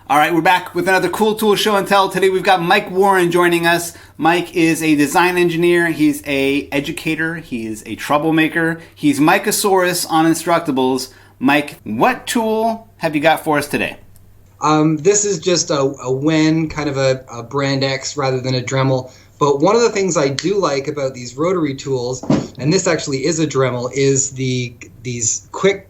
All right, we're back with another cool tool show and tell. Today we've got Mike Warren joining us. Mike is a design engineer. He's a educator. He is a troublemaker. He's Mikeosaurus on Instructables. Mike, what tool have you got for us today? This is just a Wen, kind of a brand X rather than a Dremel. But one of the things I do like about these rotary tools, and this actually is a Dremel, is these quick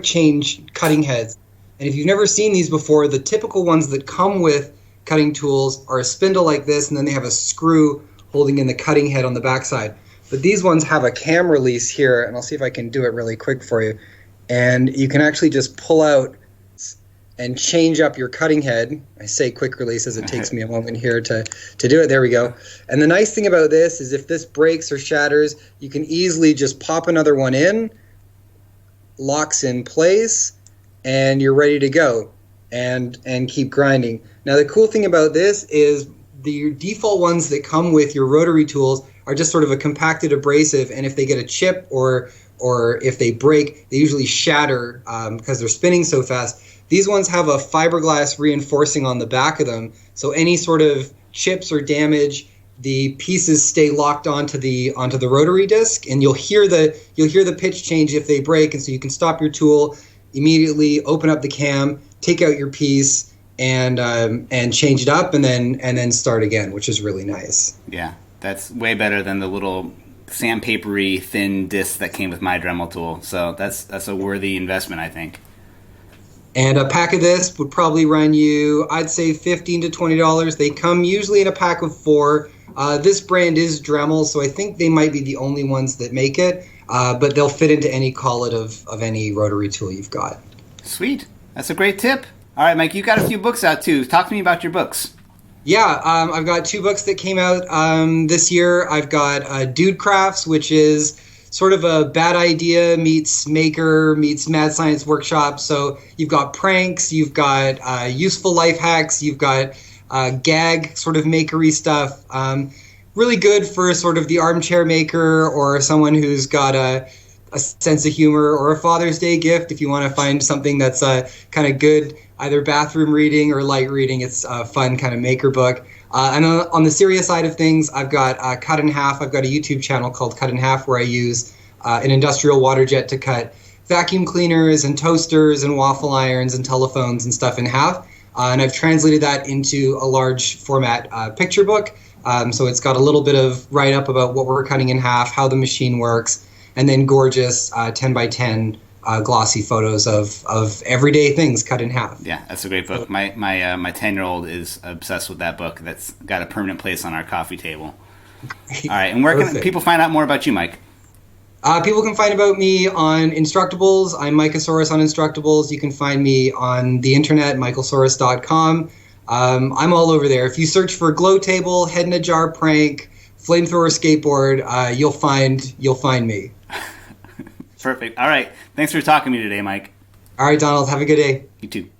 change cutting heads. And if you've never seen these before, the typical ones that come with cutting tools are a spindle like this, and then they have a screw holding in the cutting head on the backside. But these ones have a cam release here, and I'll see if I can do it really quick for you. And you can actually just pull out and change up your cutting head. I say quick release as it takes me a moment here to do it. There we go. And the nice thing about this is if this breaks or shatters, you can easily just pop another one in, locks in place, and you're ready to go and keep grinding. Now the cool thing about this is the default ones that come with your rotary tools are just sort of a compacted abrasive, and if they get a chip or if they break, they usually shatter because they're spinning so fast. These ones have a fiberglass reinforcing on the back of them, so any sort of chips or damage, the pieces stay locked onto the rotary disc, and you'll hear the pitch change if they break, and so you can stop your tool immediately, open up the cam, take out your piece, and change it up, and then start again, which is really nice. Yeah, that's way better than the little sandpapery thin disc that came with my Dremel tool. So that's a worthy investment, I think. And a pack of this would probably run you, I'd say, $15 to $20. They come usually in a pack of 4. This brand is Dremel, so I think they might be the only ones that make it. But they'll fit into any collet of any rotary tool you've got. Sweet. That's a great tip. All right, Mike, you've got a few books out too. Talk to me about your books. Yeah, I've got 2 books that came out this year. I've got Dude Crafts, which is sort of a bad idea meets maker meets mad science workshop. So you've got pranks, you've got useful life hacks, you've got gag sort of makery stuff. Really good for sort of the armchair maker or someone who's got a sense of humor, or a Father's Day gift if you want to find something that's kind of good, either bathroom reading or light reading. It's a fun kind of maker book. And on the serious side of things, I've got Cut in Half. I've got a YouTube channel called Cut in Half where I use an industrial water jet to cut vacuum cleaners and toasters and waffle irons and telephones and stuff in half. And I've translated that into a large format picture book. So it's got a little bit of write-up about what we're cutting in half, how the machine works, and then gorgeous 10 by 10 glossy photos of everyday things cut in half. Yeah, that's a great book. My 10-year-old is obsessed with that book. That's got a permanent place on our coffee table. All right, and where can people find out more about you, Mike? People can find about me on Instructables. I'm Mikeosaurus on Instructables. You can find me on the internet, mikeosaurus.com. I'm all over there. If you search for glow table, head in a jar prank, flamethrower skateboard, you'll find me. Perfect. All right. Thanks for talking to me today, Mike. All right, Donald. Have a good day. You too.